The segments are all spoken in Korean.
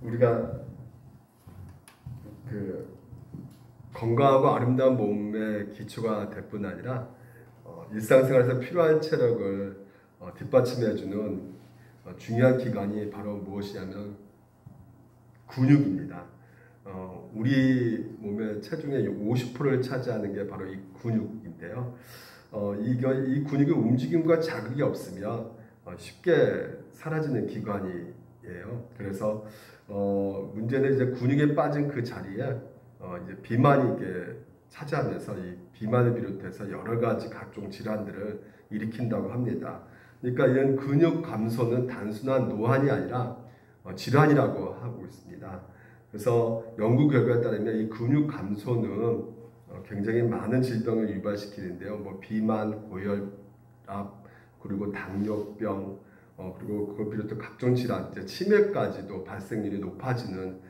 우리가 그 건강하고 아름다운 몸의 기초가 될 뿐 아니라 일상생활에서 필요한 체력을 뒷받침해주는 중요한 기관이 바로 무엇이냐면 근육입니다. 우리 몸의 체중의 50%를 차지하는 게 바로 이 근육인데요. 이 근육의 움직임과 자극이 없으면 쉽게 사라지는 기관이에요. 그래서 문제는 이제 근육에 빠진 그 자리에 이제 비만이 이게 차지하면서 이 비만을 비롯해서 여러 가지 각종 질환들을 일으킨다고 합니다. 그러니까 이런 근육 감소는 단순한 노환이 아니라 질환이라고 하고 있습니다. 그래서 연구 결과에 따르면 이 근육 감소는 굉장히 많은 질병을 유발시키는데요. 뭐 비만, 고혈압, 그리고 당뇨병, 그리고 그걸 비롯해 각종 질환, 이제 치매까지도 발생률이 높아지는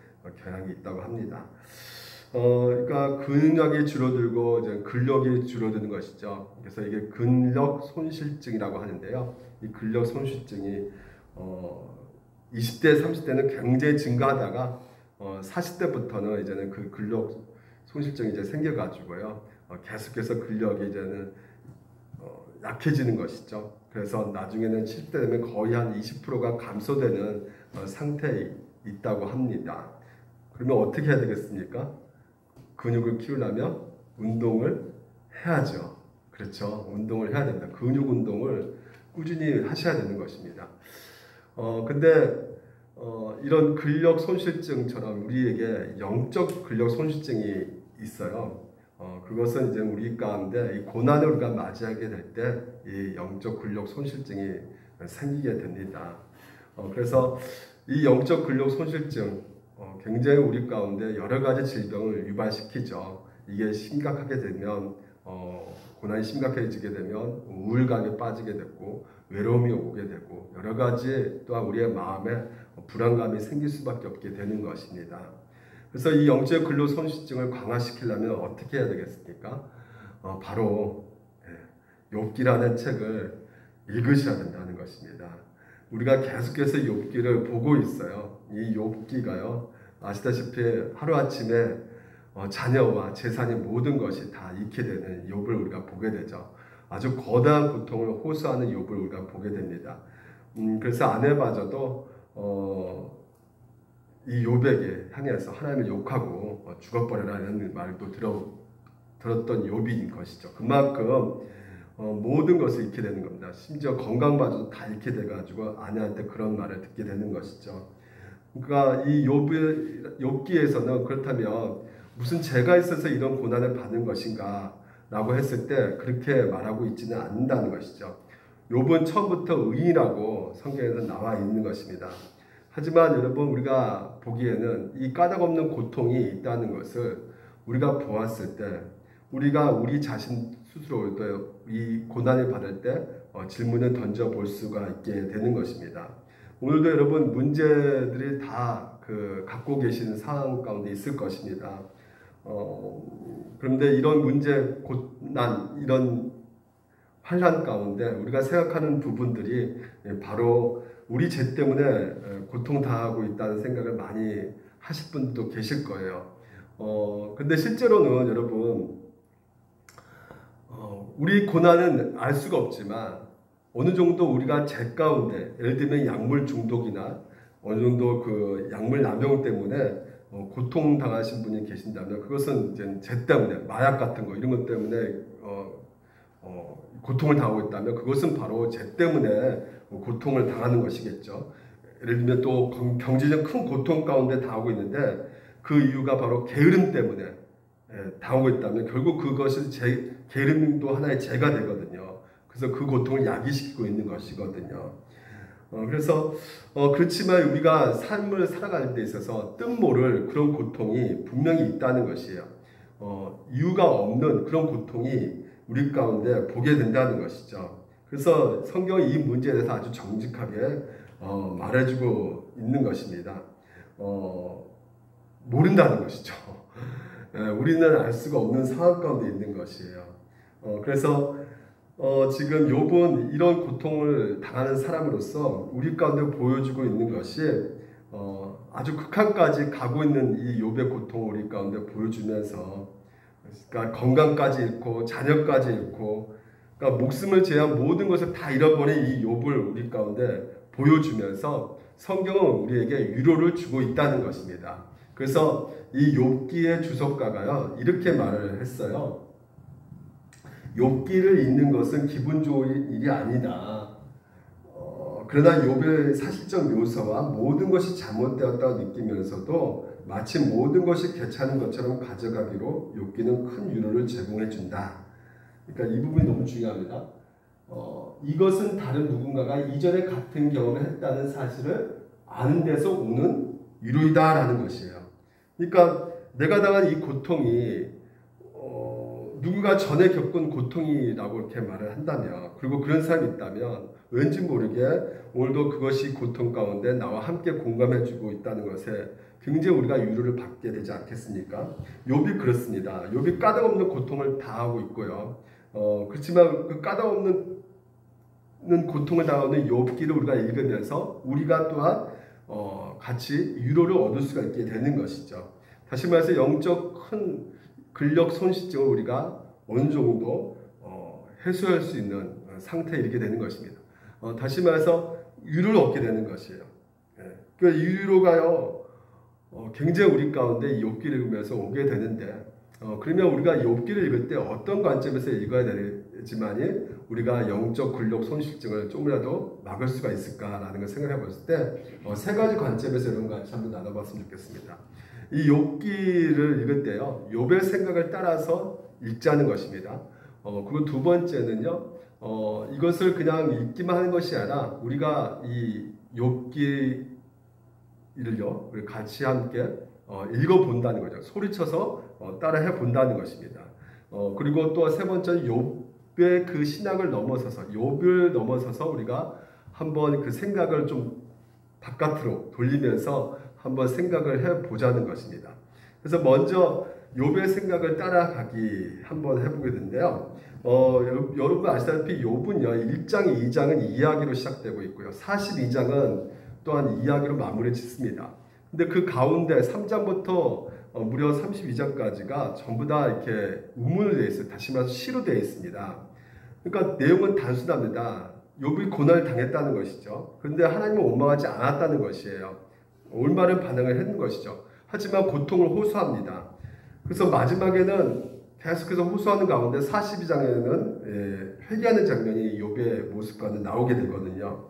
경향이 있다고 합니다. 그러니까 근력이 줄어들고 이제 근력이 줄어드는 것이죠. 그래서 이게 근력 손실증이라고 하는데요. 이 근력 손실증이 20대, 30대는 굉장히 증가하다가 40대부터는 이제는 그 근력 손실증이 이제 생겨가지고요. 계속해서 근력이 이제는 약해지는 것이죠. 그래서 나중에는 70대 되면 거의 한 20%가 감소되는 상태에 있다고 합니다. 그러면 어떻게 해야 되겠습니까? 근육을 키우려면 운동을 해야죠. 그렇죠. 운동을 해야 됩니다. 근육 운동을 꾸준히 하셔야 되는 것입니다. 근데 이런 근력 손실증처럼 우리에게 영적 근력 손실증이 있어요. 그것은 이제 우리 가운데 이 고난을 우리가 맞이하게 될 때 이 영적 근력 손실증이 생기게 됩니다. 그래서 이 영적 근력 손실증 굉장히 우리 가운데 여러 가지 질병을 유발시키죠. 이게 심각하게 되면 고난이 심각해지게 되면 우울감에 빠지게 되고 외로움이 오게 되고 여러 가지 또한 우리의 마음에 불안감이 생길 수밖에 없게 되는 것입니다. 그래서 이 영적 근력 손실증을 강화시키려면 어떻게 해야 되겠습니까? 바로 욥기라는 책을 읽으셔야 된다는 것입니다. 우리가 계속해서 욥기를 보고 있어요. 이 욥기가요, 아시다시피 하루아침에 자녀와 재산의 모든 것이 다 잃게 되는 욥을 우리가 보게 되죠. 아주 거대한 고통을 호소하는 욥을 우리가 보게 됩니다. 그래서 아내마저도 이 욥에게 향해서 하나님을 욕하고 죽어버려라는 말도 들었던 욥인 것이죠. 그만큼 모든 것을 잃게 되는 겁니다. 심지어 건강마저도 다 잃게 돼가지고 아내한테 그런 말을 듣게 되는 것이죠. 그러니까 이 욥기에서는 그렇다면 무슨 죄가 있어서 이런 고난을 받는 것인가 라고 했을 때 그렇게 말하고 있지는 않는다는 것이죠. 욥은 처음부터 의인이라고 성경에서 나와 있는 것입니다. 하지만 여러분 우리가 보기에는 이 까닭없는 고통이 있다는 것을 우리가 보았을 때 우리가 우리 자신 스스로도 이 고난을 받을 때 질문을 던져볼 수가 있게 되는 것입니다. 오늘도 여러분 문제들이 다 갖고 계신 상황 가운데 있을 것입니다. 그런데 이런 문제, 고난, 이런 환난 가운데 우리가 생각하는 부분들이 바로 우리 죄 때문에 고통당하고 있다는 생각을 많이 하실 분도 계실 거예요. 근데 실제로는 여러분 우리 고난은 알 수가 없지만 어느 정도 우리가 죄 가운데 예를 들면 약물 중독이나 어느 정도 그 약물 남용 때문에 고통 당하신 분이 계신다면 그것은 이제 죄 때문에 마약 같은 거 이런 것 때문에 고통을 당하고 있다면 그것은 바로 죄 때문에 고통을 당하는 것이겠죠. 예를 들면 또 경제적 큰 고통 가운데 당하고 있는데 그 이유가 바로 게으름 때문에 당하고 있다면 결국 그것은 게으름도 하나의 죄가 되거든요. 그래서 그 고통을 야기시키고 있는 것이거든요. 그래서 그렇지만 우리가 삶을 살아갈 데 있어서 뜻모를 그런 고통이 분명히 있다는 것이에요. 이유가 없는 그런 고통이 우리 가운데 보게 된다는 것이죠. 그래서 성경이 이 문제에 대해서 아주 정직하게 말해주고 있는 것입니다. 모른다는 것이죠. 우리는 알 수가 없는 상황 가운데 있는 것이에요. 그래서 지금 욥은 이런 고통을 당하는 사람으로서 우리 가운데 보여주고 있는 것이 아주 극한까지 가고 있는 이 욥의 고통을 우리 가운데 보여주면서, 그러니까 건강까지 잃고 자녀까지 잃고, 그러니까 목숨을 제한 모든 것을 다 잃어버린 이 욥을 우리 가운데 보여주면서 성경은 우리에게 위로를 주고 있다는 것입니다. 그래서 이 욥기의 주석가가요 이렇게 말을 했어요. 욥기를 읽는 것은 기분 좋은 일이 아니다. 그러나 욥의 사실적 묘사와 모든 것이 잘못되었다고 느끼면서도 마치 모든 것이 괜찮은 것처럼 가져가기로 욥기는 큰 위로를 제공해 준다. 그러니까 이 부분이 너무 중요합니다. 이것은 다른 누군가가 이전에 같은 경험을 했다는 사실을 아는 데서 오는 위로이다라는 것이에요. 그러니까 내가 당한 이 고통이 누군가 전에 겪은 고통이라고 이렇게 말을 한다면, 그리고 그런 사람이 있다면 왠지 모르게 오늘도 그것이 고통 가운데 나와 함께 공감해주고 있다는 것에 굉장히 우리가 위로를 받게 되지 않겠습니까? 욥이 그렇습니다. 욥이 까닭없는 고통을 당하고 있고요. 그렇지만 그 까닭없는 고통을 당하는 욥기를 우리가 읽으면서 우리가 또한 같이 위로를 얻을 수가 있게 되는 것이죠. 다시 말해서 영적 큰 근력 손실증을 우리가 어느 정도 해소할 수 있는 상태에 이르게 되는 것입니다. 다시 말해서 위로를 얻게 되는 것이에요. 그 위로가요 굉장히 우리 가운데 이 욥기를 읽으면서 오게 되는데, 그러면 우리가 욥기를 읽을 때 어떤 관점에서 읽어야 되지만이 우리가 영적 근력 손실증을 조금이라도 막을 수가 있을까라는 걸 생각해 봤을 때 세 가지 관점에서 이런 거 같이 한번 나눠봤으면 좋겠습니다. 이 욥기를 읽을 때요 욥의 생각을 따라서 읽자는 것입니다. 그리고 두 번째는요 이것을 그냥 읽기만 하는 것이 아니라 우리가 이 욥기를요 우리 같이 함께 읽어본다는 거죠. 소리쳐서 따라해 본다는 것입니다. 그리고 또 세 번째는 욥의 그 신학을 넘어서서 욥을 넘어서서 우리가 한번 그 생각을 좀 바깥으로 돌리면서 한번 생각을 해보자는 것입니다. 그래서 먼저 욥의 생각을 따라가기 한번 해보게 된데요. 여러분 아시다시피 욥은요 1장, 2장은 이야기로 시작되고 있고요. 42장은 또한 이야기로 마무리 짓습니다. 근데 그 가운데 3장부터 무려 32장까지가 전부 다 이렇게 우문으로 되어 있어요. 다시 말해서 시로 되어 있습니다. 그러니까 내용은 단순합니다. 욥이 고난을 당했다는 것이죠. 그런데 하나님은 원망하지 않았다는 것이에요. 올바른 반응을 했는 것이죠. 하지만 고통을 호소합니다. 그래서 마지막에는 계속해서 호소하는 가운데 42장에는 회개하는 장면이 욥의 모습과는 나오게 되거든요.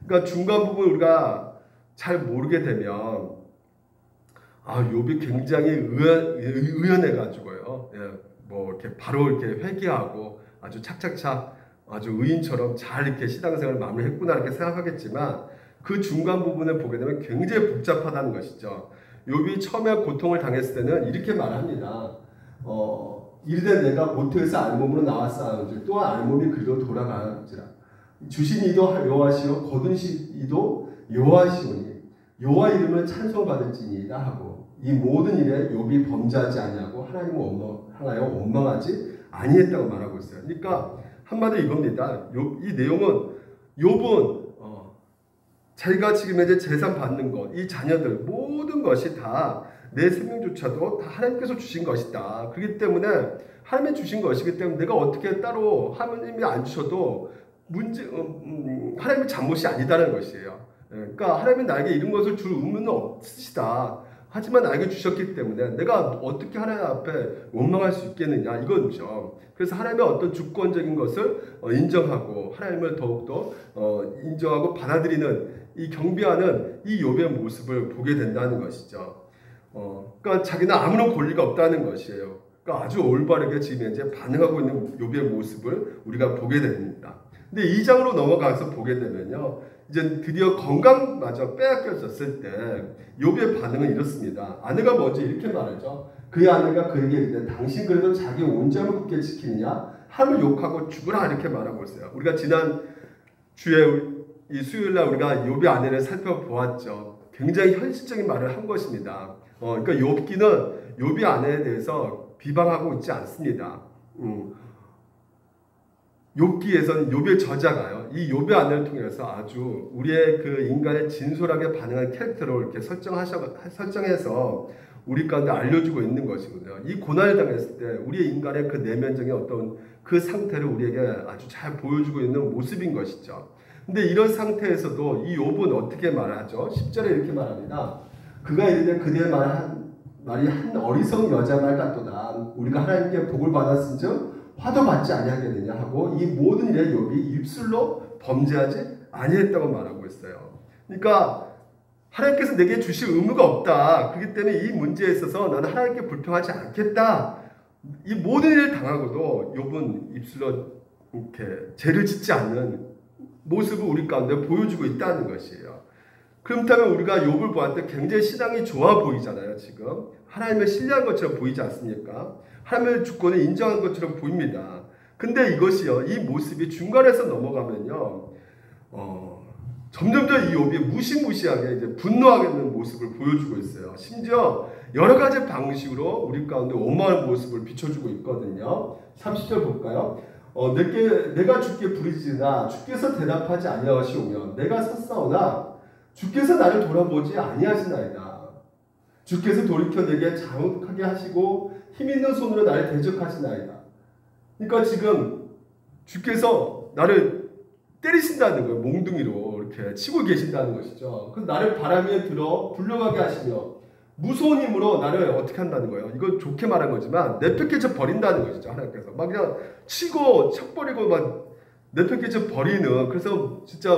그러니까 중간 부분 우리가 잘 모르게 되면 욥이 굉장히 의연해가지고요. 뭐 이렇게 바로 이렇게 회개하고 아주 착착착 아주 의인처럼 잘 이렇게 신앙생활을 마무리했구나 이렇게 생각하겠지만 그 중간 부분을 보게 되면 굉장히 복잡하다는 것이죠. 욥이 처음에 고통을 당했을 때는 이렇게 말합니다. 이르되 내가 모태에서 알몸으로 나왔사온즉 또한 알몸이 그리로 돌아가는지라. 주신 이도 여호와시요 거두신 이도 여호와시오니 여호와 이름을 찬송받을지니이다 하고 이 모든 일에 욥이 범죄하지 아니하고 하나님을 원망하여 원망하지 아니했다고 말하고 있어요. 그러니까 한마디로 이겁니다. 이 내용은 욥은 자기가 지금 이제 재산 받는 것, 이 자녀들 모든 것이 다 내 생명조차도 다 하나님께서 주신 것이다. 그렇기 때문에 하나님이 주신 것이기 때문에 내가 어떻게 따로 하나님이 안 주셔도 하나님의 잘못이 아니다라는 것이에요. 그러니까 하나님이 나에게 이런 것을 줄 의무는 없으시다. 하지만 나에게 주셨기 때문에 내가 어떻게 하나님 앞에 원망할 수 있겠느냐 이거죠. 그래서 하나님의 어떤 주권적인 것을 인정하고 하나님을 더욱더 인정하고 받아들이는 이 경배하는 이 욥의 모습을 보게 된다는 것이죠. 그러니까 자기는 아무런 권리가 없다는 것이에요. 그러니까 아주 올바르게 지금 현재 반응하고 있는 욥의 모습을 우리가 보게 됩니다. 근데 2장으로 넘어가서 보게 되면요. 이제 드디어 건강마저 빼앗겨졌을 때 욥의 반응은 이렇습니다. 아내가 먼저 이렇게 말하죠. 그의 아내가 그에게 이르되 당신 그래도 자기 온전을 굳게 지키느냐? 하나님을 욕하고 죽으라 이렇게 말하고 있어요. 우리가 지난 주에 이 수요일날 우리가 욥의 아내를 살펴보았죠. 굉장히 현실적인 말을 한 것입니다. 그러니까 욥기는 욥의 아내에 대해서 비방하고 있지 않습니다. 욥기에서는 욥의 저자가요. 이 욥의 안을 통해서 아주 우리의 그 인간의 진솔하게 반응한 캐릭터를 이렇게 설정해서 우리 가운데 알려주고 있는 것이거든요. 이 고난을 당했을 때 우리의 인간의 그 내면적인 어떤 그 상태를 우리에게 아주 잘 보여주고 있는 모습인 것이죠. 근데 이런 상태에서도 이 욥은 어떻게 말하죠? 10절에 이렇게 말합니다. 그가 이르되 그대의 말이 한 어리석은 여자 말 같도다. 우리가 하나님께 복을 받았은즉 화도 받지 아니하겠느냐 하고 이 모든 일에 욥이 입술로 범죄하지 아니했다고 말하고 있어요. 그러니까 하나님께서 내게 주실 의무가 없다. 그렇기 때문에 이 문제에 있어서 나는 하나님께 불평하지 않겠다. 이 모든 일을 당하고도 욥은 입술로 이렇게 죄를 짓지 않는 모습을 우리 가운데 보여주고 있다는 것이에요. 그렇다면 우리가 욥을 보았을 때 굉장히 신앙이 좋아 보이잖아요. 지금 하나님을 신뢰한 것처럼 보이지 않습니까? 하나님의 주권을 인정한 것처럼 보입니다. 근데 이것이요, 이 모습이 중간에서 넘어가면요, 점점점 이 욥이 무시무시하게 이제 분노하겠는 모습을 보여주고 있어요. 심지어 여러 가지 방식으로 우리 가운데 원망하는 모습을 비춰주고 있거든요. 30절 볼까요? 내가 주께 부르짖으나 주께서 대답하지 아니하시오며 내가 섰사오나 주께서 나를 돌아보지 아니하시나이다. 주께서 돌이켜 내게 자욱하게 하시고 힘있는 손으로 나를 대적하시나이다. 그러니까 지금 주께서 나를 때리신다는 거예요. 몽둥이로 이렇게 치고 계신다는 것이죠. 그 나를 바람에 들어 굴러가게 하시며 무서운 힘으로 나를 어떻게 한다는 거예요. 이건 좋게 말한 거지만 내팽개쳐 버린다는 것이죠. 하나님께서 막 그냥 치고 척버리고 막 내팽개쳐 버리는, 그래서 진짜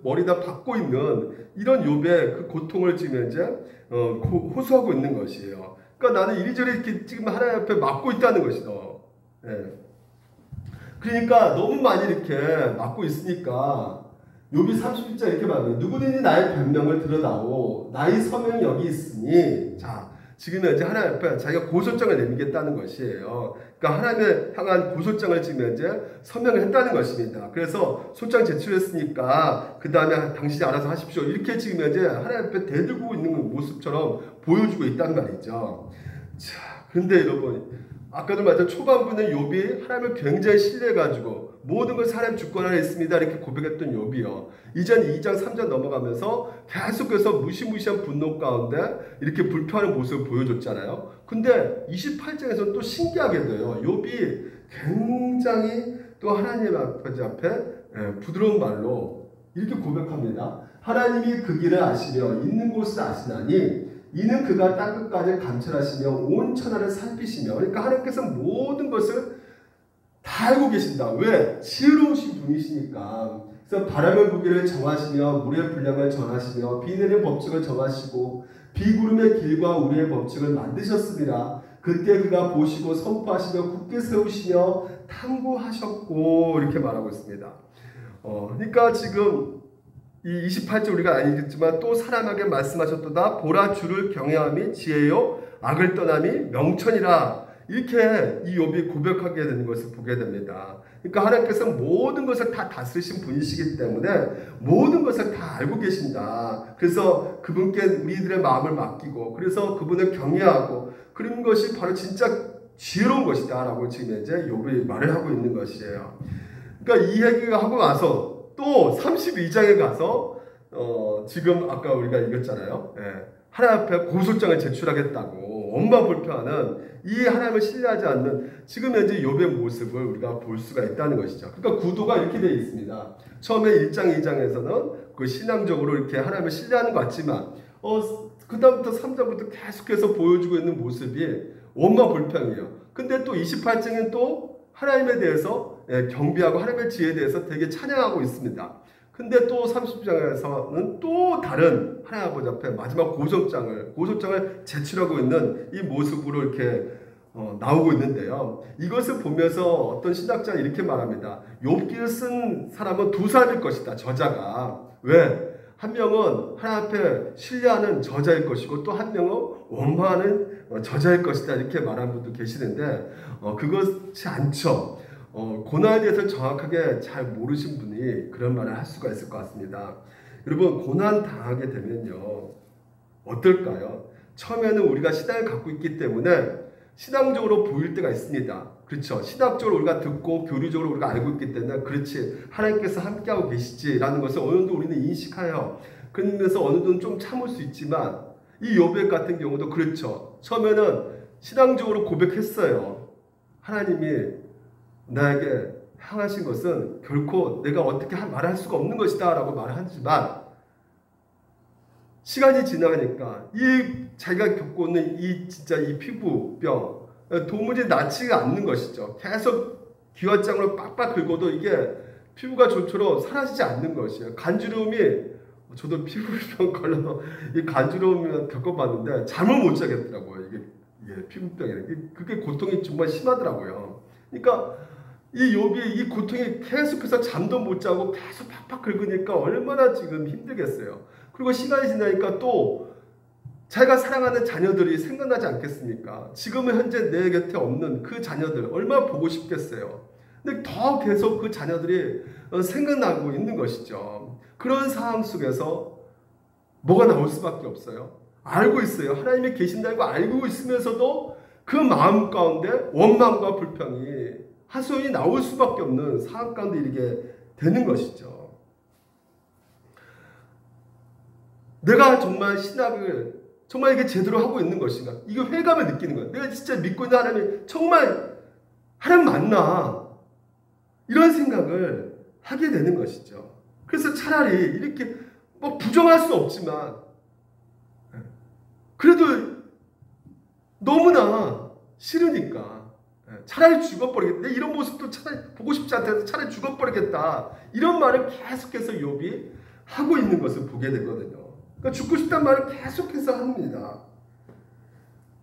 머리다 박고 있는 이런 욥의 그 고통을 지금 이제 호소하고 있는 것이에요. 그러니까 나는 이리저리 이렇게 지금 하나님 앞에 맞고 있다는 것이죠. 예. 그러니까 너무 많이 이렇게 맞고 있으니까 욥이 31절 이렇게 말합니다. 누구든지 나의 변명을 들어다오 나의 서명이 여기 있으니. 자, 지금 이제 하나님 앞에 자기가 고소장을 내미겠다는 것이에요. 그러니까 하나님을 향한 고소장을 지금 이제 서명을 했다는 것입니다. 그래서 소장 제출했으니까 그 다음에 당신이 알아서 하십시오. 이렇게 지금 이제 하나님 앞에 대들고 있는 모습처럼 보여주고 있단 말이죠. 자, 그런데 여러분, 아까도 말했던 초반부는 욥이 하나님을 굉장히 신뢰해가지고 모든 것을 하나님 주권 안에 있습니다 이렇게 고백했던 욥이요. 이전 2장 3장 넘어가면서 계속해서 무시무시한 분노 가운데 이렇게 불평하는 모습을 보여줬잖아요. 근데 28장에서는 또 신기하게도요, 욥이 굉장히 또 하나님 앞에 부드러운 말로 이렇게 고백합니다. 하나님이 그 길을 아시며 있는 곳을 아시나니 이는 그가 땅끝까지 감찰하시며 온 천하를 살피시며. 그러니까 하나님께서 모든 것을 다 알고 계신다. 왜? 지혜로우신 분이시니까. 그래서 바람의 무게를 정하시며 물의 분량을 정하시며 비 내리는 법칙을 정하시고 비구름의 길과 우리의 법칙을 만드셨습니다. 그때 그가 보시고 선포하시며 굳게 세우시며 탐구하셨고 이렇게 말하고 있습니다. 그러니까 지금 이 28절 우리가 알겠지만 또 사람에게 말씀하셨도다. 보라 주를 경외함이 지혜요 악을 떠남이 명천이라. 이렇게 이 욥이 고백하게 되는 것을 보게 됩니다. 그러니까 하나님께서 모든 것을 다 다스리신 분이시기 때문에 모든 것을 다 알고 계신다. 그래서 그분께 우리들의 마음을 맡기고 그래서 그분을 경외하고 그런 것이 바로 진짜 지혜로운 것이다 라고 지금 이제 욥이 말을 하고 있는 것이에요. 그러니까 이 얘기가 하고 나서 또 32장에 가서 지금 아까 우리가 읽었잖아요. 하나님 앞에 고소장을 제출하겠다고 엄마 불평하는 이 하나님을 신뢰하지 않는 지금 현재 욥의 모습을 우리가 볼 수가 있다는 것이죠. 그러니까 구도가 이렇게 되어 있습니다. 처음에 1장, 2장에서는 그 신앙적으로 이렇게 하나님을 신뢰하는 것 같지만 그 다음부터 3장부터 계속해서 보여주고 있는 모습이 엄마 불평이에요. 근데 또 28장은 또 하나님에 대해서 경배하고 하나님의 지혜에 대해서 되게 찬양하고 있습니다. 근데 또 30장에서는 또 다른 하나님 아버지 앞에 마지막 고소장을 제출하고 있는 이 모습으로 이렇게 나오고 있는데요. 이것을 보면서 어떤 신학자는 이렇게 말합니다. 욥기를 쓴 사람은 두 사람일 것이다. 저자가. 왜? 한 명은 하나님 앞에 신뢰하는 저자일 것이고 또 한 명은 원망하는 저자일 것이다. 이렇게 말하는 분도 계시는데 그것이 않죠. 고난에 대해서 정확하게 잘 모르신 분이 그런 말을 할 수가 있을 것 같습니다. 여러분, 고난 당하게 되면요 어떨까요? 처음에는 우리가 신앙을 갖고 있기 때문에 신앙적으로 보일 때가 있습니다. 그렇죠. 신학적으로 우리가 듣고 교리적으로 우리가 알고 있기 때문에 그렇지 하나님께서 함께하고 계시지라는 것을 어느 정도 우리는 인식하여 그러면서 어느 정도 좀 참을 수 있지만 이 욥 같은 경우도 그렇죠. 처음에는 신앙적으로 고백했어요. 하나님이 나에게 향하신 것은 결코 내가 어떻게 말할 수가 없는 것이다 라고 말을 하지만 시간이 지나가니까 이 자기가 겪고 있는 이 피부병 도무지 낫지가 않는 것이죠. 계속 기왓장으로 빡빡 긁어도 이게 피부가 좀처럼 사라지지 않는 것이에요. 간주름이 저도 피부병 걸려서 이 간주름을 겪어봤는데 잠을 못 자겠더라고요. 이게 피부병이에요. 그게 고통이 정말 심하더라고요. 그러니까 이 욥이 이 고통이 계속해서 잠도 못 자고 계속 팍팍 긁으니까 얼마나 지금 힘들겠어요. 그리고 시간이 지나니까 또 자기가 사랑하는 자녀들이 생각나지 않겠습니까? 지금은 현재 내 곁에 없는 그 자녀들 얼마나 보고 싶겠어요. 근데 더 계속 그 자녀들이 생각나고 있는 것이죠. 그런 상황 속에서 뭐가 나올 수밖에 없어요. 알고 있어요. 하나님이 계신다고 알고 있으면서도 그 마음 가운데 원망과 불평이 하소연이 나올 수밖에 없는 상황 가운데 이르게 되는 것이죠. 내가 정말 신학을 정말 이게 제대로 하고 있는 것인가? 이거 회감을 느끼는 거예요. 내가 진짜 믿고 있는 하나님이 정말 하나님 맞나? 이런 생각을 하게 되는 것이죠. 그래서 차라리 이렇게 뭐 부정할 수 없지만 그래도 너무나 싫으니까 차라리 죽어버리겠다. 이런 모습도 차라리 보고 싶지 않다. 차라리 죽어버리겠다. 이런 말을 계속해서 욥이 하고 있는 것을 보게 되거든요. 그러니까 죽고 싶다는 말을 계속해서 합니다.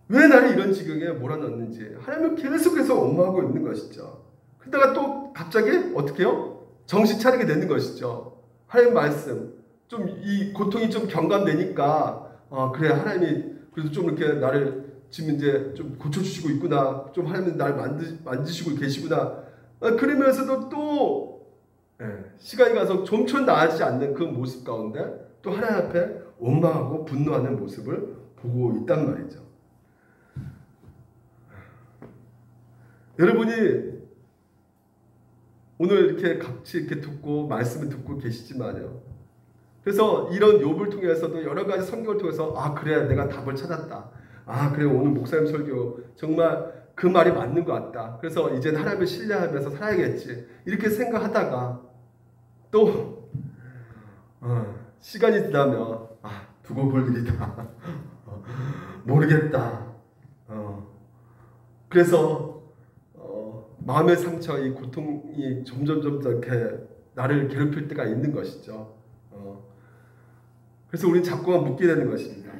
왜 나를 이런 지경에 몰아넣는지 하나님은 계속해서 원망하고 있는 것이죠. 그러다가 또 갑자기 어떻게 해요? 정신 차리게 되는 것이죠. 하나님 말씀 좀 이 고통이 좀 경감되니까 그래 하나님이 그래도 좀 이렇게 나를 지금 이제 좀 고쳐주시고 있구나. 좀 하나님이 나를 만지시고 계시구나. 그러면서도 또 시간이 가서 좀처럼 나아지지 않는 그 모습 가운데 또 하나님 앞에 원망하고 분노하는 모습을 보고 있단 말이죠. 여러분이 오늘 이렇게 같이 이렇게 듣고 말씀을 듣고 계시지만요. 그래서 이런 욥을 통해서도 여러 가지 성경을 통해서 그래 내가 답을 찾았다. 그래 오늘 목사님 설교 정말 그 말이 맞는 것 같다. 그래서 이제는 하나님을 신뢰하면서 살아야겠지. 이렇게 생각하다가 또 시간이 지나면 두고 볼 일이다. 모르겠다. 그래서 마음의 상처, 이 고통이 점점 이렇게 나를 괴롭힐 때가 있는 것이죠. 그래서 우리는 자꾸만 묻게 되는 것입니다.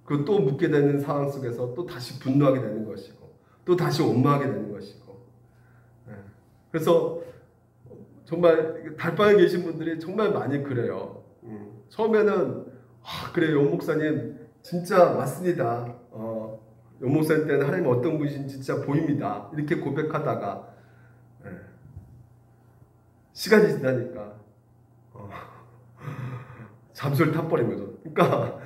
그리고 또 묻게 되는 상황 속에서 또 다시 분노하게 되는 것이고 또 다시 원망하게 되는 것이고 그래서 정말 달방에 계신 분들이 정말 많이 그래요. 처음에는 그래 용 목사님 진짜 맞습니다. 용 목사님 때는 하나님 어떤 분이신지 진짜 보입니다. 이렇게 고백하다가 시간이 지나니까 잠수를 타버린 거죠. 그러니까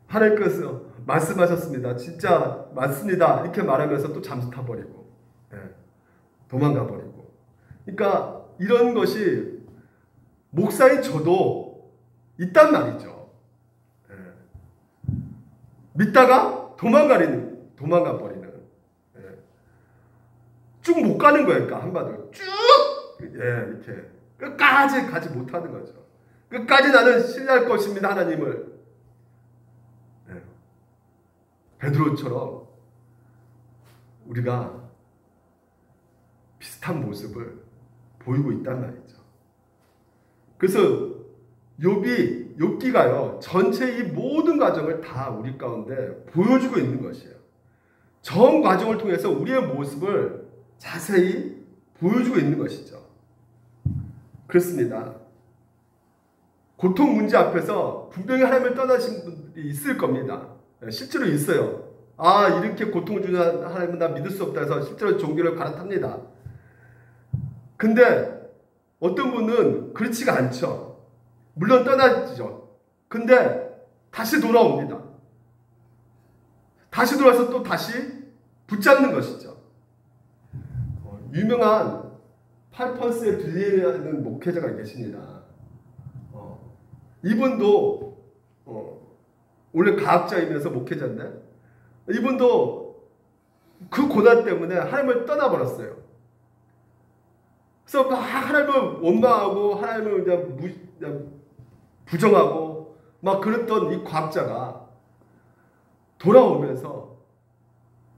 하나님께서 말씀하셨습니다. 진짜 맞습니다. 이렇게 말하면서 또 잠수 타버리고 도망가 버리고. 그러니까 이런 것이 목사인 저도 있단 말이죠. 믿다가 도망가 버리는. 쭉 못 가는 거예요. 그러니까 한마디로 쭉 이렇게 끝까지 가지 못하는 거죠. 끝까지 나는 신뢰할 것입니다. 하나님을. 베드로처럼 우리가 비슷한 모습을 보이고 있단 말이죠. 그래서 욥기가요 전체 이 모든 과정을 다 우리 가운데 보여주고 있는 것이에요. 전 과정을 통해서 우리의 모습을 자세히 보여주고 있는 것이죠. 그렇습니다. 고통 문제 앞에서 분명히 하나님을 떠나신 분들이 있을 겁니다. 실제로 있어요. 이렇게 고통을 주는 하나님은 나 믿을 수 없다 해서 실제로 종교를 갈아탑니다. 근데 어떤 분은 그렇지가 않죠. 물론 떠나지죠. 근데 다시 돌아옵니다. 다시 돌아와서 또 다시 붙잡는 것이죠. 유명한 팔펀스의 빌리라는 목회자가 계십니다. 이분도 원래 과학자이면서 목회자인데 이분도 그 고난 때문에 하나님을 떠나버렸어요. 그래서 막 하나님을 원망하고 하나님을 그냥 부정하고 막 그랬던 이 과학자가 돌아오면서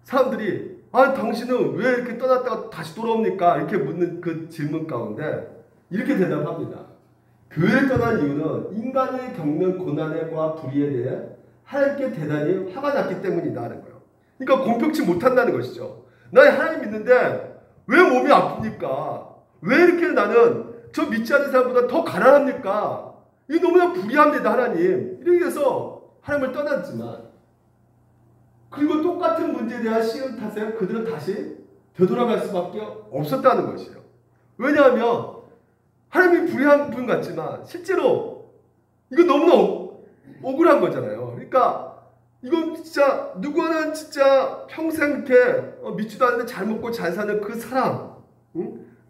사람들이 당신은 왜 이렇게 떠났다가 다시 돌아옵니까? 이렇게 묻는 그 질문 가운데 이렇게 대답합니다. 교회를 떠난 이유는 인간이 겪는 고난과 불의에 대해 하나님께 대단히 화가 났기 때문이다 하는 거예요. 그러니까 공평치 못한다는 것이죠. 나 하나님 믿는데 왜 몸이 아픕니까? 왜 이렇게 나는 저 믿지 않는 사람보다 더 가난합니까? 이게 너무나 불의합니다 하나님. 이렇게 해서 하나님을 떠났지만 그리고 똑같은 문제에 대한 시험 탓에 그들은 다시 되돌아갈 수밖에 없었다는 것이에요. 왜냐하면 하나님이 불의한 분 같지만 실제로 이거 너무나 억울한 거잖아요. 그러니까 이건 진짜 누구는 진짜 평생 이렇게 믿지도 않는데 잘 먹고 잘 사는 그 사람,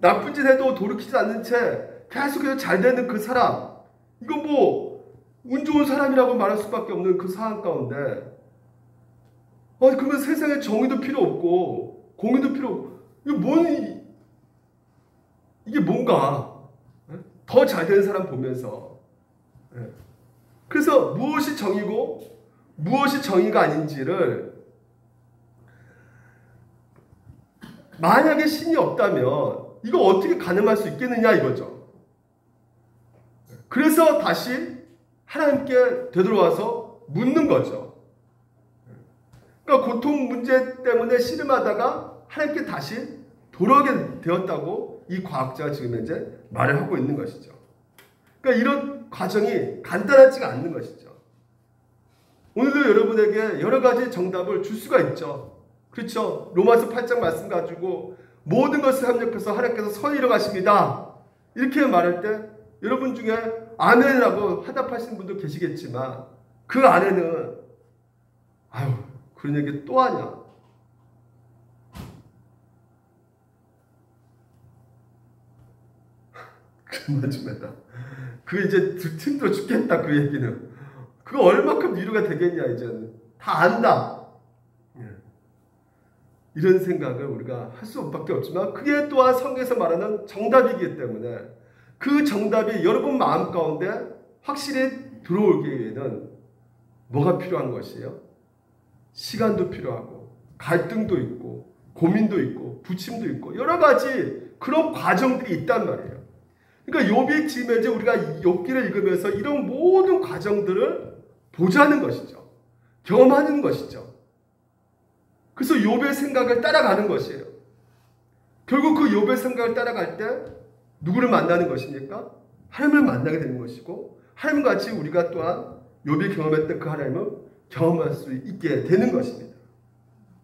나쁜 짓 해도 돌이키지 않는 채 계속해서 잘 되는 그 사람, 이거 뭐 운 좋은 사람이라고 말할 수밖에 없는 그 상황 가운데 그러면 세상에 정의도 필요 없고 공의도 필요 없고 이게 뭔가 더 잘 되는 사람 보면서 그래서 무엇이 정의고 무엇이 정의가 아닌지를 만약에 신이 없다면 이거 어떻게 가늠할 수 있겠느냐 이거죠. 그래서 다시 하나님께 되돌아와서 묻는 거죠. 그러니까 고통 문제 때문에 씨름하다가 하나님께 다시 돌아오게 되었다고 이 과학자가 지금 현재 말을 하고 있는 것이죠. 그러니까 이런 과정이 간단하지가 않는 것이죠. 오늘도 여러분에게 여러 가지 정답을 줄 수가 있죠. 그렇죠? 로마서 8장 말씀 가지고 모든 것을 합력해서 하나님께서 선의로 가십니다. 이렇게 말할 때 여러분 중에 아멘이라고 화답하시는 분도 계시겠지만 그 안에는 그런 얘기 또 하냐? 그만 좀 해라. 그게 이제 힘들어 죽겠다 그 얘기는. 그거 얼마큼 위로가 되겠냐 이제는. 다 안다. 이런 생각을 우리가 할 수밖에 없지만 그게 또한 성경에서 말하는 정답이기 때문에 그 정답이 여러분 마음 가운데 확실히 들어오기 위해는 뭐가 필요한 것이에요? 시간도 필요하고 갈등도 있고 고민도 있고 부침도 있고 여러 가지 그런 과정들이 있단 말이에요. 그러니까 욥이 지금 현재 우리가 욥기를 읽으면서 이런 모든 과정들을 보자는 것이죠. 경험하는 것이죠. 그래서 욥의 생각을 따라가는 것이에요. 결국 그 욥의 생각을 따라갈 때 누구를 만나는 것입니까? 하나님을 만나게 되는 것이고 하나님과 같이 우리가 또한 욥이 경험했던 그 하나님을 경험할 수 있게 되는 것입니다.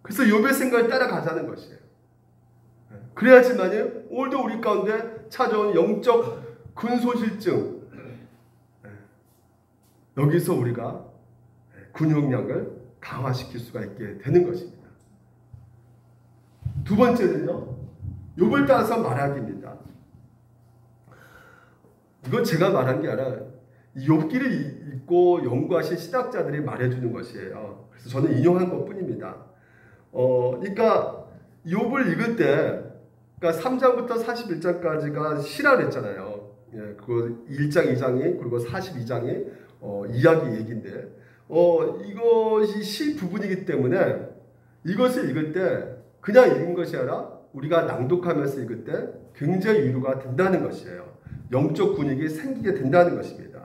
그래서 욥의 생각을 따라가자는 것이에요. 그래야지만 오늘도 우리 가운데 찾아온 영적 근소실증 여기서 우리가 근육량을 강화시킬 수가 있게 되는 것입니다. 두 번째는요. 욥을 따라서 말하기입니다. 이건 제가 말한 게 아니라 욥기를 읽고 연구하신 신학자들이 말해주는 것이에요. 그래서 저는 인용한 것뿐입니다. 그러니까 욥을 읽을 때 그러니까 3장부터 41장까지가 시라 그랬잖아요. 그 1장, 2장이 그리고 42장이 이야기 얘기인데 이것이 시 부분이기 때문에 이것을 읽을 때 그냥 읽은 것이 아니라 우리가 낭독하면서 읽을 때 굉장히 위로가 된다는 것이에요. 영적 분위기 생기게 된다는 것입니다.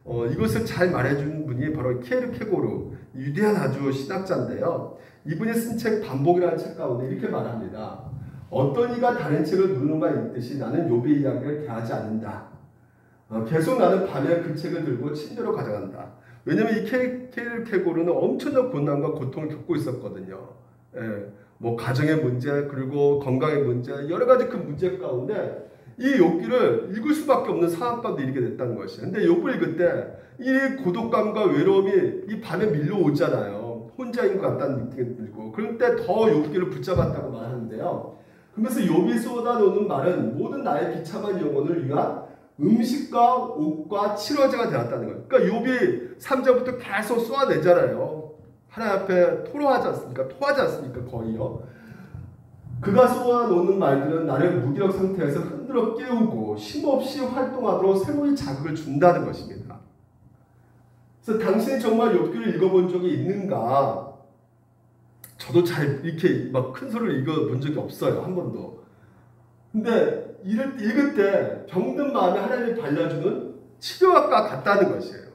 이것을 잘 말해준 분이 바로 케르케고르 위대한 아주 신학자인데요. 이분이 쓴 책 반복이라는 책 가운데 이렇게 말합니다. 어떤 이가 다른 책을 누누마 읽듯이 나는 욥의 이야기를 대하지 않는다. 계속 나는 밤에 그 책을 들고 침대로 가져간다. 왜냐하면 이 케르케고르는 엄청난 고난과 고통을 겪고 있었거든요. 뭐 가정의 문제 그리고 건강의 문제 여러 가지 그 문제 가운데 이 욥기를 읽을 수밖에 없는 상황 가운데 읽게 됐다는 것이에요. 근데 욥을 읽을 때 이 고독감과 외로움이 이 밤에 밀려오잖아요. 혼자인 것 같다는 느낌이 들고 그럴 때 더 욥기를 붙잡았다고 말하는데요. 그러면서 욥이 쏟아놓는 말은 모든 나의 비참한 영혼을 위한 음식과 옷과 치료제가 되었다는 거예요. 그러니까 욥이 3절부터 계속 쏟아내잖아요. 하나님 앞에 토로하지 않습니까? 토하지 않습니까? 거의요. 그가 쏟아놓는 말들은 나를 무기력 상태에서 흔들어 깨우고 쉼없이 활동하도록 새로이 자극을 준다는 것입니다. 그래서 당신이 정말 욥기를 읽어본 적이 있는가? 저도 잘 이렇게 막 큰 소리를 읽어본 적이 없어요. 한 번도. 근데 읽을 때 병든 마음에 하나님이 발라주는 치료학과 같다는 것이에요.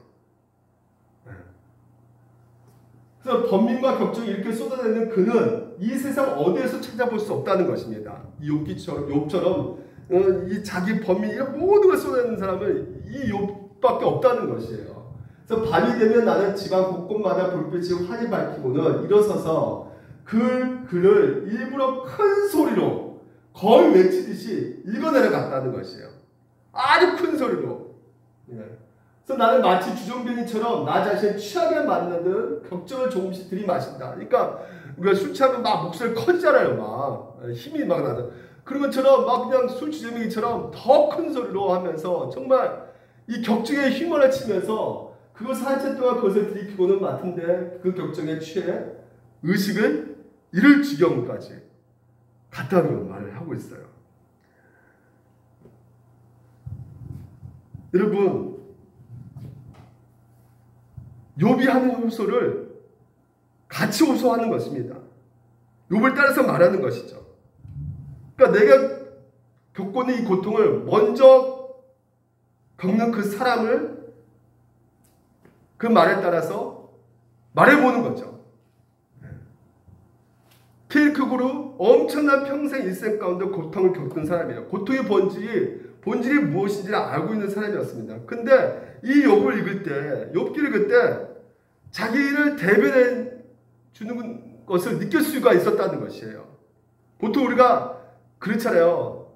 그래서 번민과 걱정이 이렇게 쏟아내는 그는 이 세상 어디에서 찾아볼 수 없다는 것입니다. 이 욥처럼 이 자기 번민 이런 모든 걸 쏟아내는 사람은 이 욥밖에 없다는 것이에요. 그래서 밤이 되면 나는 집안 곳곳마다 불빛이 환히 밝히고는 일어서서 글을 일부러 큰 소리로 거의 외치듯이 읽어내려갔다는 것이에요. 아주 큰 소리로. 그래서 나는 마치 주정뱅이처럼 나 자신을 취하게 만드는 격정을 조금씩 들이마신다. 그러니까 우리가 술 취하면 막 목소리 커지잖아요. 막 힘이 막 나죠. 그런 것처럼 막 그냥 술 주정뱅이처럼 더 큰 소리로 하면서 정말 이 격정에 휘몰아 치면서 그걸 사흘째 동안 그것을 들이키고는 맡은데 그 격정에 취해 의식을 잃을 지경까지 갔다는 말을 하고 있어요. 여러분, 욥이 하는 호소를 같이 호소하는 것입니다. 욥을 따라서 말하는 것이죠. 그러니까 내가 겪고 있는 이 고통을 먼저 겪는 그 사람을 그 말에 따라서 말해보는 거죠. 킬크고르 엄청난 평생 일생 가운데 고통을 겪은 사람이에요. 고통의 본질이 무엇인지를 알고 있는 사람이었습니다. 근데 이 욥을 읽을 때, 욥기를 읽을 때 자기를 대변해 주는 것을 느낄 수가 있었다는 것이에요. 보통 우리가 그렇잖아요.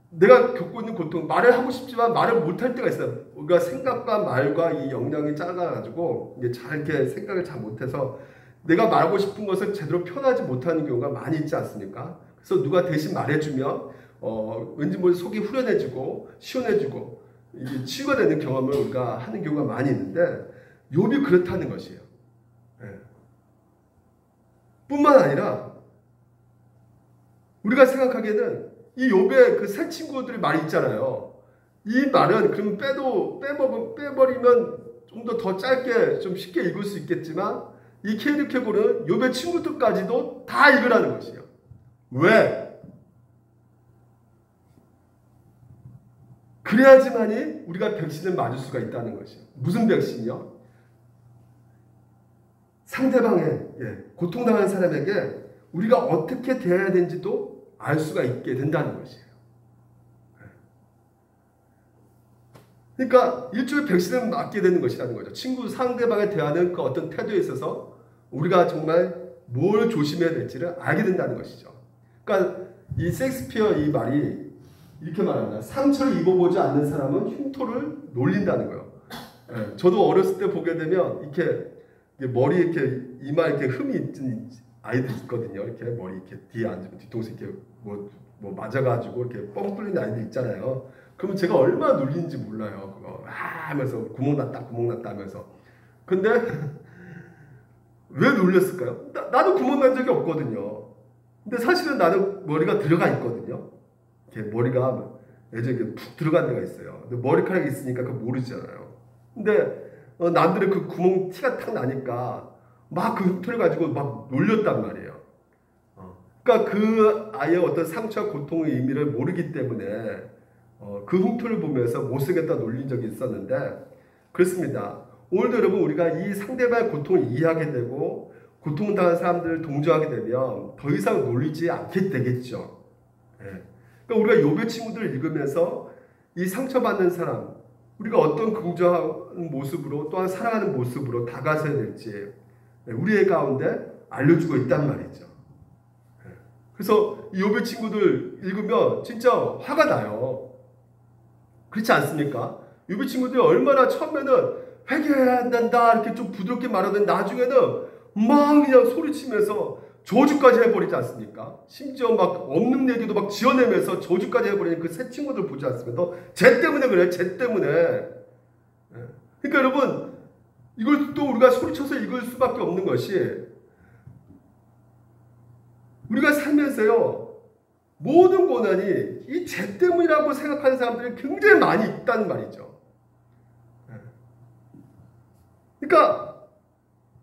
내가 겪고 있는 고통, 말을 하고 싶지만 말을 못할 때가 있어요. 우리가 생각과 말과 이 역량이 작아가지고 이게 잘 이렇게 생각을 잘 못해서 내가 말하고 싶은 것을 제대로 표현하지 못하는 경우가 많이 있지 않습니까? 그래서 누가 대신 말해주면 왠지 뭐 속이 후련해지고 시원해지고 이게 치유가 되는 경험을 우리가 하는 경우가 많이 있는데 욥이 그렇다는 것이에요. 뿐만 아니라 우리가 생각하기에는 이 욥의 그 새 친구들이 말이 있잖아요. 이 말은 그럼 빼버리면 좀 더 짧게 좀 쉽게 읽을 수 있겠지만 이 킬크고르는 욥의 친구들까지도 다 읽으라는 것이에요. 왜? 그래야지만이 우리가 백신을 맞을 수가 있다는 것이에요. 무슨 백신이요? 상대방의 고통당하는 사람에게 우리가 어떻게 대해야 되는지도 알 수가 있게 된다는 것이에요. 그러니까 일종의 백신을 맞게 되는 것이라는 거죠. 친구 상대방에 대하는 그 어떤 태도에 있어서 우리가 정말 뭘 조심해야 될지를 알게 된다는 것이죠. 그러니까 이 셰익스피어 이 말이 이렇게 말합니다. 상처를 입어보지 않는 사람은 흉터를 놀린다는 거예요. 저도 어렸을 때 보게 되면 이렇게 머리 이렇게 이마 이렇게 흠이 있는 아이들 있거든요. 이렇게 머리 이렇게 뒤에 앉으면 뒤통수 이렇게 뭐 맞아가지고 이렇게 뻥 뚫린 아이들 있잖아요. 그러면 제가 얼마나 놀리는지 몰라요. 그거 하면서 구멍 났다 하면서. 근데 왜 놀렸을까요? 나도 구멍 난 적이 없거든요. 근데 사실은 나는 머리가 들어가 있거든요. 이렇게 머리가 예전에 푹 들어간 데가 있어요. 근데 머리카락이 있으니까 그거 모르잖아요. 근데 남들의 그 구멍 티가 탁 나니까 막 그 흉터를 가지고 막 놀렸단 말이에요. 그러니까 그 아이의 어떤 상처와 고통의 의미를 모르기 때문에 그 흉터를 보면서 못쓰겠다 놀린 적이 있었는데 그렇습니다. 오늘도 여러분 우리가 이 상대방의 고통을 이해하게 되고 고통당한 사람들을 동조하게 되면 더 이상 놀리지 않게 되겠죠. 그러니까 우리가 욥의 친구들을 읽으면서 이 상처받는 사람 우리가 어떤 긍정하는 모습으로 또한 사랑하는 모습으로 다가서야 될지 우리의 가운데 알려주고 있단 말이죠. 그래서 이 욥의 친구들 읽으면 진짜 화가 나요. 그렇지 않습니까? 욥의 친구들이 얼마나 처음에는 회개해야 한다 이렇게 좀 부드럽게 말하더니 나중에는 막 그냥 소리치면서 저주까지 해버리지 않습니까? 심지어 막 없는 얘기도 막 지어내면서 저주까지 해버리는 그 세 친구들 보지 않습니까? 쟤 때문에 그래, 쟤 때문에. 그러니까 여러분, 이걸 또 우리가 소리쳐서 읽을 수밖에 없는 것이, 우리가 살면서요, 모든 고난이 이 쟤 때문이라고 생각하는 사람들이 굉장히 많이 있다는 말이죠. 그러니까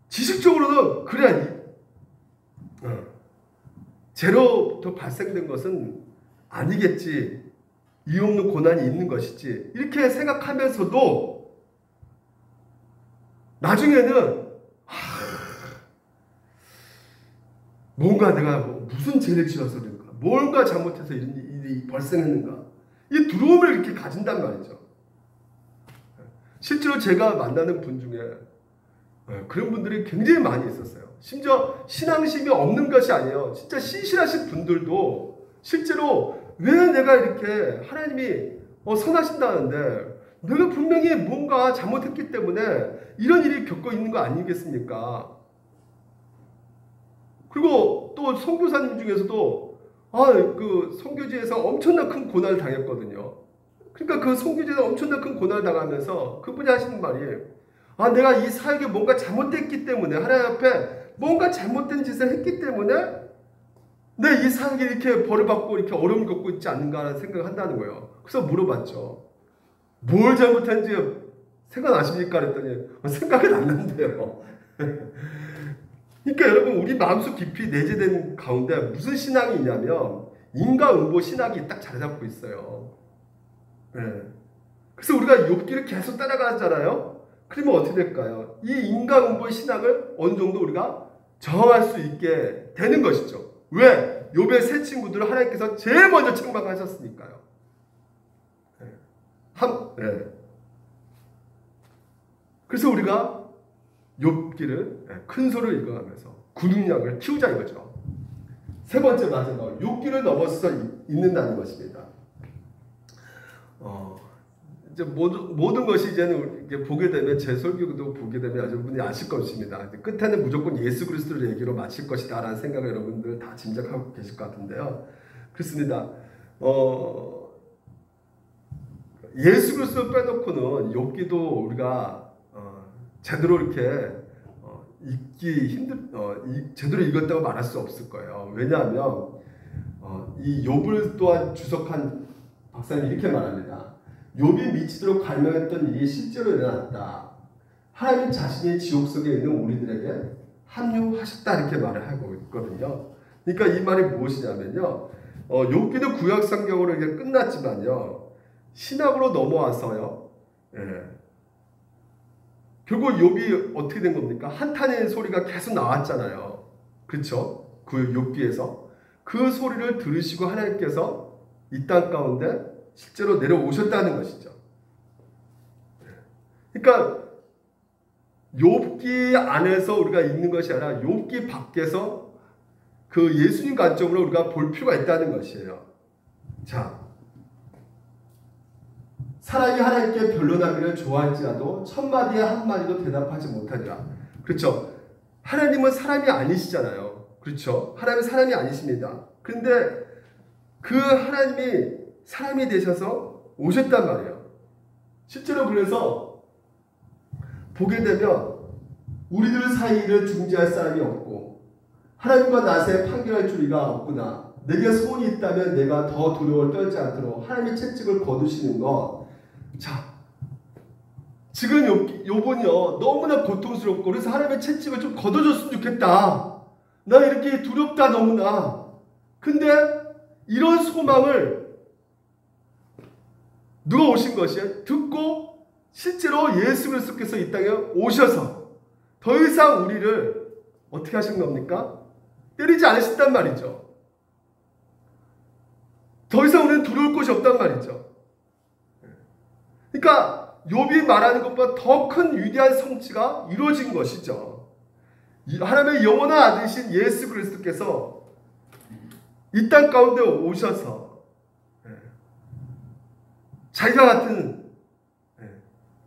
지식적으로는 그래, 쟤로부터 발생된 것은 아니겠지, 이유 없는 고난이 있는 것이지, 이렇게 생각하면서도 나중에는 뭔가 내가 무슨 죄를 지어서 그런가, 뭔가 잘못해서 이런 일이 발생했는가, 이 두려움을 이렇게 가진단 말이죠. 실제로 제가 만나는 분 중에 그런 분들이 굉장히 많이 있었어요. 심지어 신앙심이 없는 것이 아니에요. 진짜 신실하신 분들도 실제로 왜 내가 이렇게 하나님이 선하신다는데 내가 분명히 뭔가 잘못했기 때문에 이런 일이 겪고 있는 거 아니겠습니까? 그리고 또 선교사님 중에서도 그 선교지에서 엄청난 큰 고난을 당했거든요. 그러니까 그 선교지에서 엄청난 큰 고난을 당하면서 그분이 하시는 말이, 내가 이 사역에 뭔가 잘못됐기 때문에, 하나님 앞에 뭔가 잘못된 짓을 했기 때문에 내 이 사역에 이렇게 벌을 받고 이렇게 어려움을 겪고 있지 않는가라는 생각을 한다는 거예요. 그래서 물어봤죠. 뭘 잘못했는지 생각나십니까? 그랬더니 생각이 안 난대요. 그러니까 여러분, 우리 마음속 깊이 내재된 가운데 무슨 신앙이 있냐면 인과응보 신학이 딱 자리 잡고 있어요. 그래서 우리가 욥기를 계속 따라가잖아요. 그러면 어떻게 될까요? 이 인과응보의 신학을 어느 정도 우리가 정할 수 있게 되는 것이죠. 왜? 욥의 세 친구들을 하나님께서 제일 먼저 책망하셨으니까요. 그래서 우리가 욥기를 큰 소리를 읽어가면서 구능력을 키우자 이거죠. 세 번째 마지막, 욥기를 넘어서 읽는다는 것입니다. 이제 모든 것이 이제는 이렇게 보게 되면, 제 설교도 보게 되면 여러분이 아실 것입니다. 끝에는 무조건 예수 그리스도를 얘기로 마칠 것이다라는 생각을 여러분들 다 짐작하고 계실 것 같은데요. 그렇습니다. 예수 그리스도를 빼놓고는 욥기도 우리가 제대로 이렇게 제대로 읽었다고 말할 수 없을 거예요. 왜냐하면 이 욥을 또한 주석한 박사님이 이렇게 말합니다. 욥이 미치도록 갈망했던 일이 실제로 일어났다. 하나님 자신이 지옥 속에 있는 우리들에게 합류하셨다, 이렇게 말을 하고 있거든요. 그러니까 이 말이 무엇이냐면요, 욥기는 구약 성경으로 이게 끝났지만요, 신학으로 넘어와서요, 결국 욥이 어떻게 된 겁니까? 한탄의 소리가 계속 나왔잖아요. 그렇죠? 그 욥기에서 그 소리를 들으시고 하나님께서 이 땅 가운데 실제로 내려오셨다는 것이죠. 그러니까 욥기 안에서 우리가 있는 것이 아니라 욥기 밖에서 그 예수님 관점으로 우리가 볼 필요가 있다는 것이에요. 자, 사람이 하나님께 변론하기를 좋아할지라도 첫마디에 한마디도 대답하지 못하리라. 그렇죠? 하나님은 사람이 아니시잖아요. 그렇죠? 하나님은 사람이 아니십니다. 그런데 그 하나님이 사람이 되셔서 오셨단 말이에요. 실제로 그래서 보게 되면 우리들 사이를 중재할 사람이 없고 하나님과 나 사이에 판결할 줄이가 없구나. 내게 소원이 있다면 내가 더 두려움을 떨지 않도록 하나님의 채찍을 거두시는 것. 자, 지금 욥은요 너무나 고통스럽고, 그래서 하나님의 채찍을 좀 거둬줬으면 좋겠다. 나 이렇게 두렵다 너무나. 근데 이런 소망을 누가 오신 것이에요? 듣고 실제로 예수 그리스도께서 이 땅에 오셔서 더 이상 우리를 어떻게 하신 겁니까? 때리지 않으신단 말이죠. 더 이상 우리는 두려울 것이 없단 말이죠. 그러니까 욥이 말하는 것보다 더 큰 위대한 성취가 이루어진 것이죠. 하나님의 영원한 아들이신 예수 그리스도께서 이 땅 가운데 오셔서 자기가 같은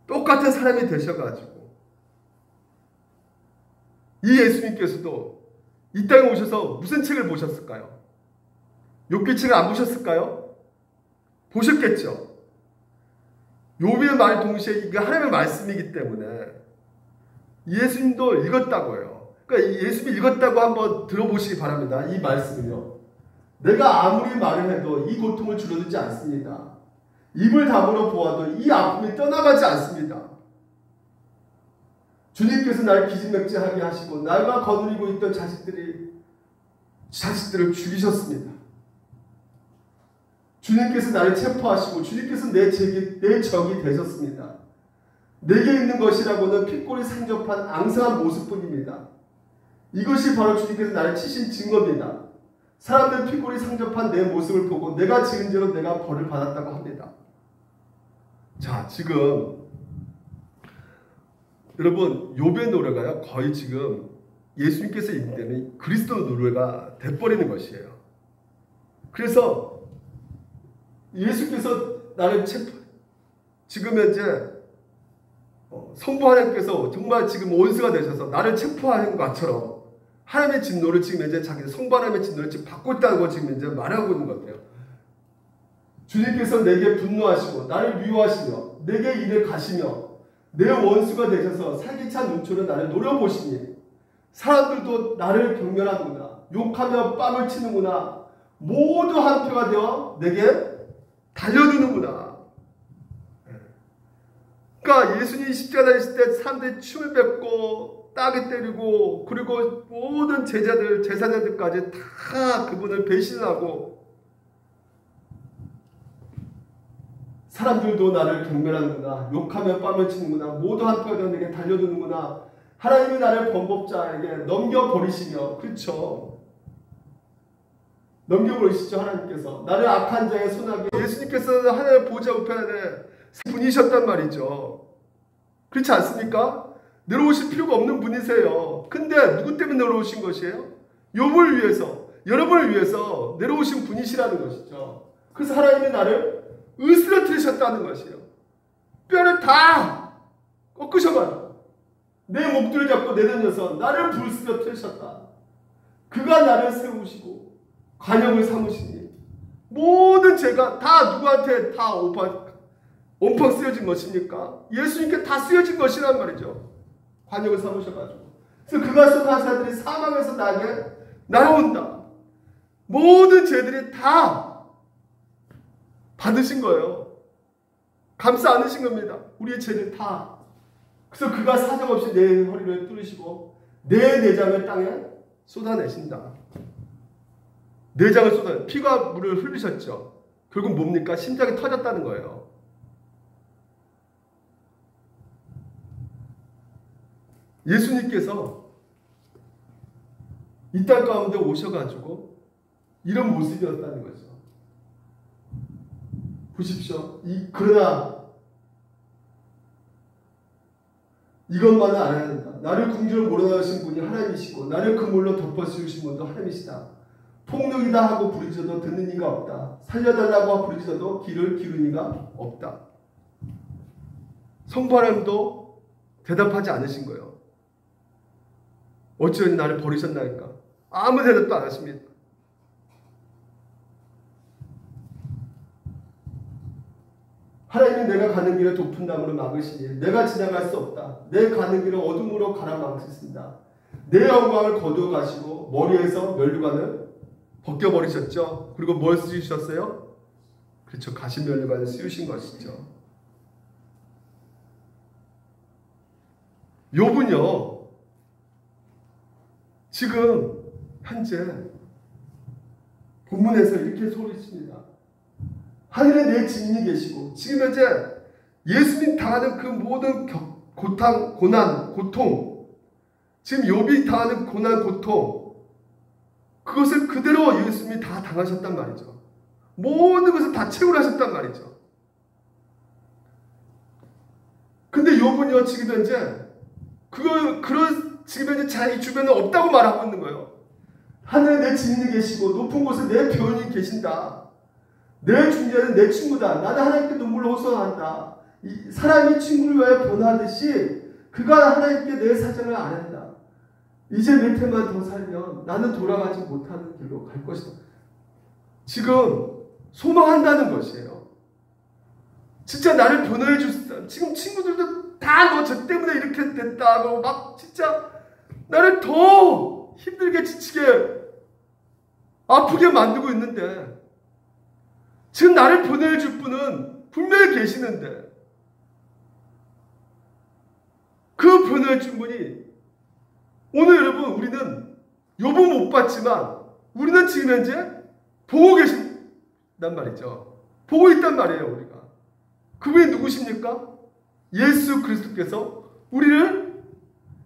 똑같은 사람이 되셔가지고 이 예수님께서도 이 땅에 오셔서 무슨 책을 보셨을까요? 욥기 책을 안 보셨을까요? 보셨겠죠. 욥의 말 동시에 이게 하나님의 말씀이기 때문에 예수님도 읽었다고요. 그러니까 예수님이 읽었다고 한번 들어보시기 바랍니다. 이 말씀은요. 내가 아무리 말을 해도 이 고통을 줄어들지 않습니다. 입을 다물어 보아도 이 아픔이 떠나가지 않습니다. 주님께서 날 기진맥진하게 하시고 나가 거느리고 있던 자식들을 죽이셨습니다. 주님께서 나를 체포하시고 주님께서 내 적이 되셨습니다. 내게 있는 것이라고는 핏골이 상접한 앙상한 모습뿐입니다. 이것이 바로 주님께서 나를 치신 증거입니다. 사람들 핏골이 상접한 내 모습을 보고 내가 지은 죄로 내가 벌을 받았다고 합니다. 자, 지금 여러분 욥의 노래가요 거의 지금 예수님께서 있기 때문에 그리스도 노래가 돼버리는 것이에요. 그래서 예수께서 나를 지금 현재 성부 하나님께서 정말 지금 원수가 되셔서 나를 체포하는 것처럼 하나님의 진노를 지금 이제 자기 성부 하나님의 진노를 지금 받고 있다는 거 지금 이제 말하고 있는 것 같아요. 주님께서 내게 분노하시고 나를 미워하시며 내게 이를 가시며 내 원수가 되셔서 살기찬 눈초로 나를 노려보시니 사람들도 나를 경멸하는구나 욕하며 뺨을 치는구나 모두 한표가 되어 내게 달려드는구나. 그러니까 예수님이 십자가 달리실 때 사람들이 침을 뱉고 따게 때리고 그리고 모든 제자들 제사장들까지 다 그분을 배신하고 사람들도 나를 경멸하는구나 욕하며 뺨을 치는구나 모두 한표가 되어 내게 달려드는구나. 하나님이 나를 범법자에게 넘겨버리시며 그렇죠. 넘겨버리시죠. 하나님께서 나를 악한 자의 손아귀 예수님께서 하나님의 보좌 우편에 분이셨단 말이죠. 그렇지 않습니까? 내려오실 필요가 없는 분이세요. 근데 누구 때문에 내려오신 것이에요? 욥을 위해서 여러분을 위해서 내려오신 분이시라는 것이죠. 그래서 하나님이 나를 으스러뜨리셨다는 것이에요. 뼈를 다 꺾으셔가지고 내 목줄을 잡고 내던져서 나를 불쓰러뜨리셨다. 그가 나를 세우시고 관역을 삼으시니 모든 죄가 다 누구한테 다 온팡 쓰여진 것입니까? 예수님께 다 쓰여진 것이란 말이죠. 관역을 삼으셔가지고 그래서 그가 속한 자들이 사망에서 나게 날아온다. 모든 죄들이 다 받으신 거예요. 감싸 안으신 겁니다. 우리의 죄를 다. 그래서 그가 사정없이 내 허리를 뚫으시고 내 내장을 땅에 쏟아내신다. 내장을 쏟아 피가 물을 흘리셨죠. 결국 뭡니까? 심장이 터졌다는 거예요. 예수님께서 이 땅 가운데 오셔가지고 이런 모습이었다는 거죠. 보십시오. 그러나 이것만은 알아야 된다. 나를 궁지로 몰아넣으신 분이 하나님이시고 나를 그물로 덮어씌우신 분도 하나님이시다. 폭력이다 하고 부르짖어도 듣는 이가 없다. 살려달라고 부르짖어도 귀를 기울이는 이가 없다. 성부 하나님도 대답하지 않으신 거예요. 어찌하니 나를 버리셨나이까? 아무 대답도 안 하십니다. 하나님은 내가 가는 길을 높은 나무로 막으시니 내가 지나갈 수 없다. 내 가는 길을 어둠으로 가라막으셨습니다. 내 영광을 거두어 가시고 머리에서 면류관을 벗겨버리셨죠. 그리고 뭘 씌우셨어요? 그렇죠. 가신 면류관을 씌우신 것이죠. 욥은요. 지금 현재 본문에서 이렇게 소리칩니다. 하늘에 내 증인이 계시고 지금 현재 예수님 당하는 그 모든 고난, 고통 지금 욥이 당하는 고난, 고통 그것을 그대로 예수님이 다 당하셨단 말이죠. 모든 것을 다 채울하셨단 말이죠. 근데 욥은요 지금 현재 지금 현재 자기 주변에 없다고 말하고 있는 거예요. 하늘에 내 증인이 계시고 높은 곳에 내 표현이 계신다. 내 중재는 내 친구다. 나는 하나님께 눈물로 호소한다. 사람이 친구를 위하여 변하듯이 그가 하나님께 내 사정을 아는다. 이제 몇 해만 더 살면 나는 돌아가지 못하는 길로 갈 것이다. 지금 소망한다는 것이에요. 진짜 나를 변호해 줄 사람. 지금 친구들도 다 너 저 때문에 이렇게 됐다고 막 진짜 나를 더 힘들게 지치게 아프게 만들고 있는데 지금 나를 변호해 줄 분은 분명히 계시는데 그 변호해 준 분이 오늘 여러분 우리는 요번 못 봤지만 우리는 지금 현재 보고 계신단 말이죠. 보고 있단 말이에요. 우리가. 그분이 누구십니까? 예수 그리스도께서 우리를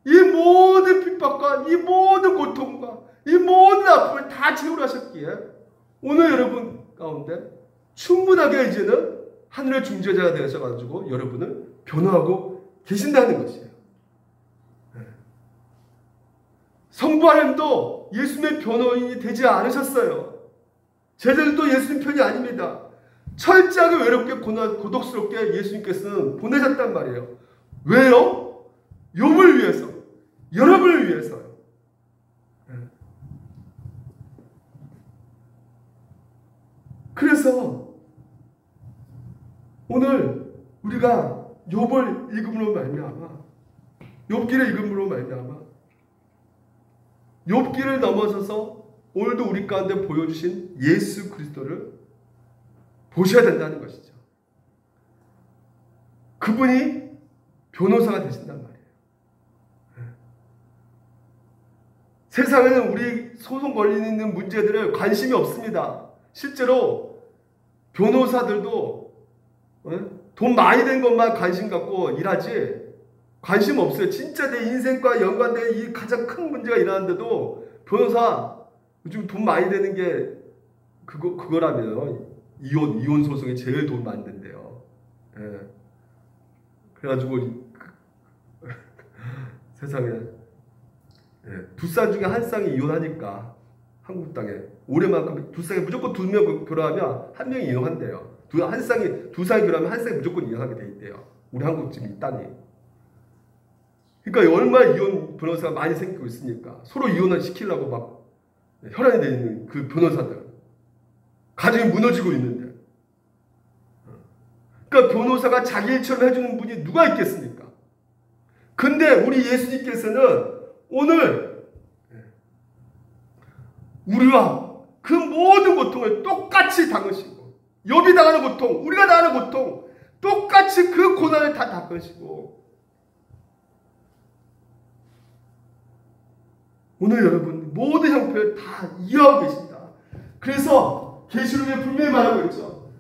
이 모든 핍박과 이 모든 고통과 이 모든 아픔을 다 채우라셨기에 오늘 여러분 가운데 충분하게 이제는 하늘의 중재자가 되셔가지고 여러분을 변호하고 계신다는 것이에요. 성부 하나님도 예수님의 변호인이 되지 않으셨어요. 제자들도 예수님 편이 아닙니다. 철저하게 외롭게 고독스럽게 예수님께서는 보내셨단 말이에요. 왜요? 욥을 위해서, 여러분을 위해서요. 그래서 오늘 우리가 욥을 읽음으로 말미암아, 욥기를 읽음으로 말미암아, 욥기를 넘어서서 오늘도 우리 가운데 보여주신 예수 그리스도를 보셔야 된다는 것이죠. 그분이 변호사가 되신단 말이에요. 세상에는 우리 소송 걸리는 문제들을 관심이 없습니다. 실제로 변호사들도 돈 많이 된 것만 관심 갖고 일하지 관심 없어요. 진짜 내 인생과 연관된 이 가장 큰 문제가 일어나는데도 변호사 요즘 돈 많이 되는 게 그거라면 이혼 소송이 제일 돈 많이 된대요. 예. 그래가지고 세상에 두 쌍 중에 한 쌍이 이혼하니까 한국 땅에 올해만큼 두 쌍이 무조건 두 명 결혼하면 한 명이 이혼한대요. 두 쌍이 결혼하면 한 쌍이 무조건 이혼하게 돼 있대요. 우리 한국 지금 이 땅이. 그러니까 얼마나 이혼 변호사가 많이 생기고 있으니까 서로 이혼을 시키려고 막 혈안이 되어 있는 그 변호사들 가정이 무너지고 있는데 그러니까 변호사가 자기 일처럼 해주는 분이 누가 있겠습니까? 근데 우리 예수님께서는 오늘 우리와 그 모든 고통을 똑같이 당하시고 욥이 당하는 고통, 우리가 당하는 고통 똑같이 그 고난을 다 당하시고 오늘 여러분 모든 형편을 다 이해하고 계십니다. 그래서 계시록에 분명히 말하고 있죠.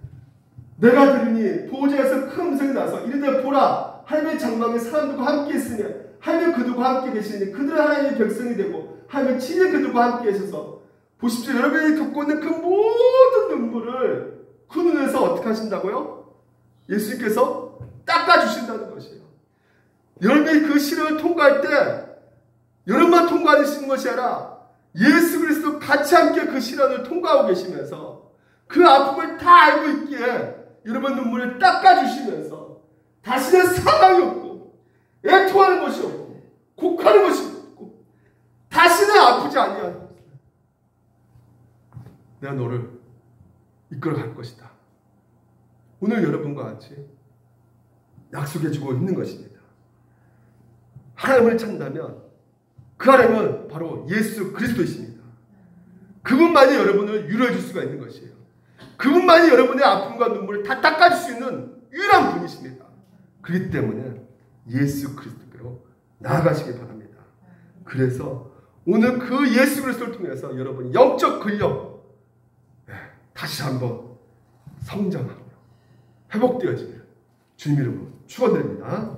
내가 들으니 보호자에서 큰 음성이 나서 이르되 보라 하나님의 장막에 사람들과 함께 있으니 하나님 그들과 함께 계시니 그들은 하나님의 백성이 되고 하나님의 친히 그들과 함께 계셔서 보십시오. 여러분이 겪고 있는 그 모든 눈물을 그 눈에서 어떻게 하신다고요? 예수님께서 닦아주신다는 것이에요. 여러분이 그 시련을 통과할 때 여러분만 통과하시는 것이 아니라 예수 그리스도 같이 함께 그 시련을 통과하고 계시면서 그 아픔을 다 알고 있기에 여러분 눈물을 닦아주시면서 다시는 사망이 없고 애통하는 것이 없고 곡하는 것이 없고 다시는 아프지 아니하는 것이다. 내가 너를 이끌어갈 것이다. 오늘 여러분과 같이 약속해주고 있는 것입니다. 하나님을 찾는다면 그 하나님은 바로 예수 그리스도이십니다. 그분만이 여러분을 위로해 줄 수가 있는 것이에요. 그분만이 여러분의 아픔과 눈물을 다 닦아줄 수 있는 유일한 분이십니다. 그렇기 때문에 예수 그리스도께로 나아가시기 바랍니다. 그래서 오늘 그 예수 그리스도를 통해서 여러분이 영적 근력 다시 한번 성장하고 회복되어지기를 주님 이름으로 축원드립니다.